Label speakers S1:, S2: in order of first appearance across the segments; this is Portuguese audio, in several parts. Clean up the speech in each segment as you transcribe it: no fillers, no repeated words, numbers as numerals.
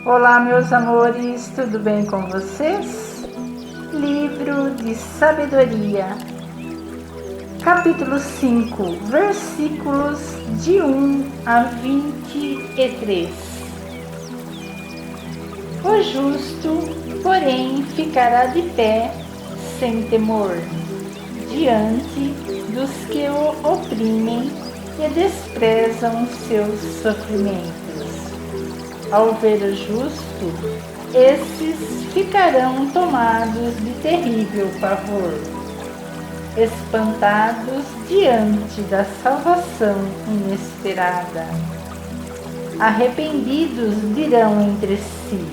S1: Olá, meus amores, tudo bem com vocês? Livro de Sabedoria, capítulo 5, versículos de 1 a 23. O justo, porém, ficará de pé sem temor, diante dos que o oprimem e desprezam seus sofrimentos. Ao ver o justo, esses ficarão tomados de terrível pavor, espantados diante da salvação inesperada. Arrependidos dirão entre si,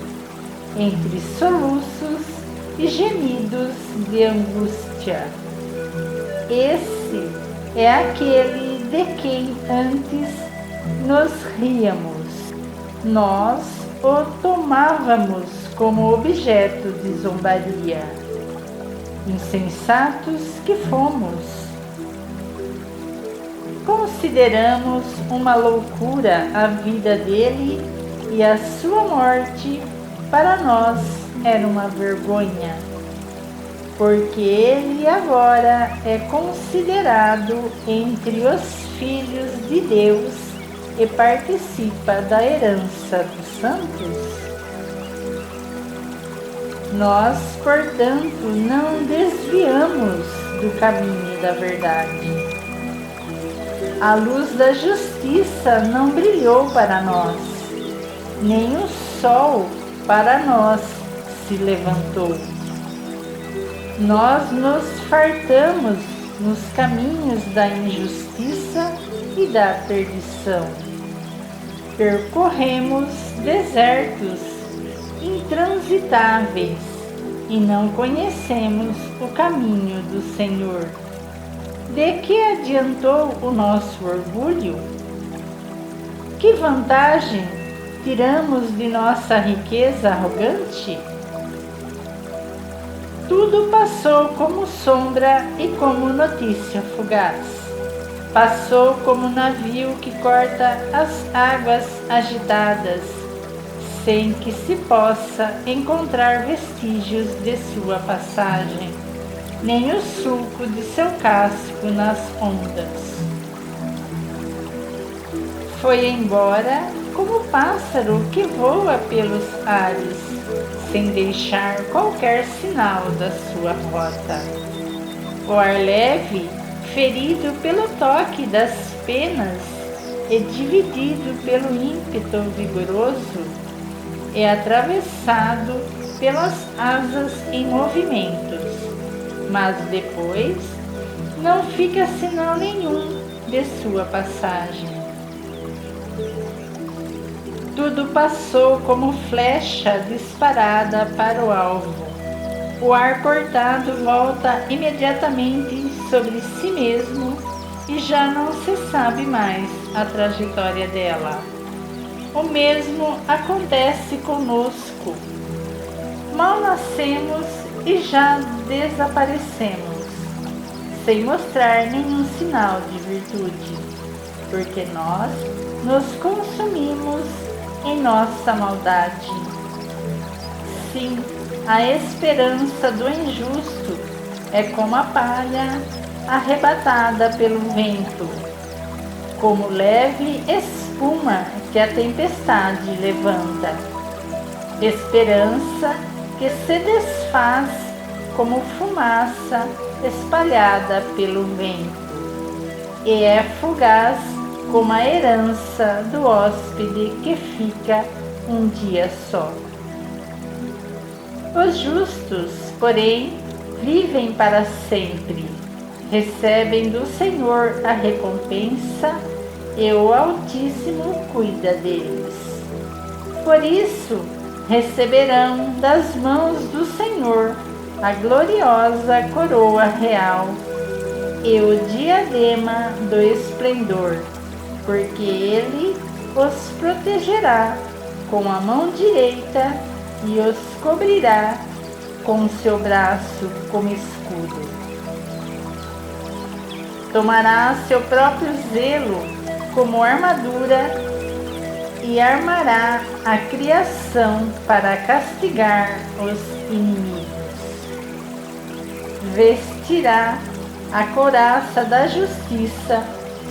S1: entre soluços e gemidos de angústia: esse é aquele de quem antes nos ríamos. Nós o tomávamos como objeto de zombaria. Insensatos que fomos! Consideramos uma loucura a vida dele e a sua morte para nós era uma vergonha, porque ele agora é considerado entre os filhos de Deus e participa da herança dos santos? Nós, portanto, não desviamos do caminho da verdade. A luz da justiça não brilhou para nós, nem o sol para nós se levantou. Nós nos fartamos nos caminhos da injustiça e da perdição. Percorremos desertos intransitáveis e não conhecemos o caminho do Senhor. De que adiantou o nosso orgulho? Que vantagem tiramos de nossa riqueza arrogante? Tudo passou como sombra e como notícia fugaz. Passou como navio que corta as águas agitadas, sem que se possa encontrar vestígios de sua passagem, nem o sulco de seu casco nas ondas. Foi embora como pássaro que voa pelos ares, sem deixar qualquer sinal da sua rota. O ar leve, ferido pelo toque das penas e dividido pelo ímpeto vigoroso, é atravessado pelas asas em movimentos, mas depois não fica sinal nenhum de sua passagem. Tudo passou como flecha disparada para o alvo. O ar cortado volta imediatamente sobre si mesmo e já não se sabe mais a trajetória dela. O mesmo acontece conosco. Mal nascemos e já desaparecemos, sem mostrar nenhum sinal de virtude, porque nós nos consumimos em nossa maldade. Sim, a esperança do injusto é como a palha arrebatada pelo vento, como leve espuma que a tempestade levanta. Esperança que se desfaz como fumaça espalhada pelo vento, e é fugaz como a herança do hóspede que fica um dia só. Os justos, porém, vivem para sempre, recebem do Senhor a recompensa e o Altíssimo cuida deles. Por isso, receberão das mãos do Senhor a gloriosa coroa real e o diadema do esplendor, porque Ele os protegerá com a mão direita e os cobrirá com seu braço como escudo. Tomará seu próprio zelo como armadura e armará a criação para castigar os inimigos. Vestirá a couraça da justiça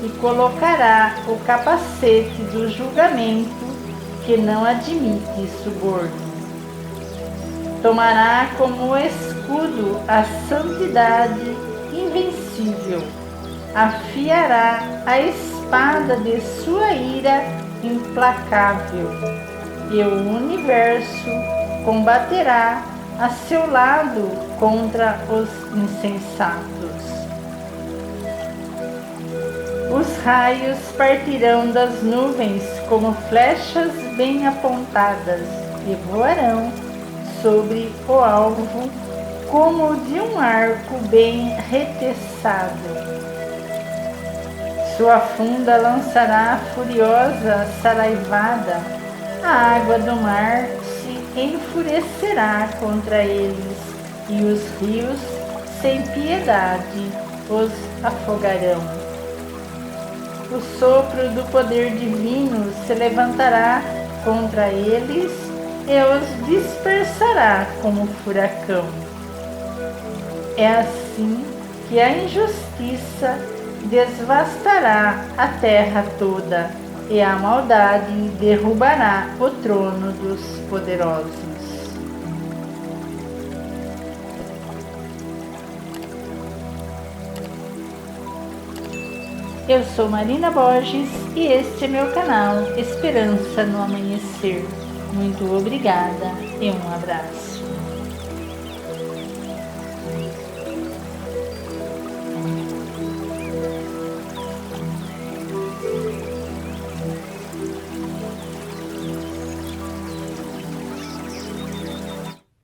S1: e colocará o capacete do julgamento, que não admite suborno. Tomará como escudo a santidade invencível, afiará a espada de sua ira implacável, e o universo combaterá a seu lado contra os insensatos. Os raios partirão das nuvens como flechas bem apontadas e voarão sobre o alvo como de um arco bem reteçado. Sua funda lançará furiosa saraivada, a água do mar se enfurecerá contra eles, e os rios sem piedade os afogarão. O sopro do poder divino se levantará contra eles e os dispersará como furacão. É assim que a injustiça devastará a terra toda, e a maldade derrubará o trono dos poderosos. Eu sou Marina Borges e este é meu canal Esperança no Amanhecer. Muito obrigada e um abraço.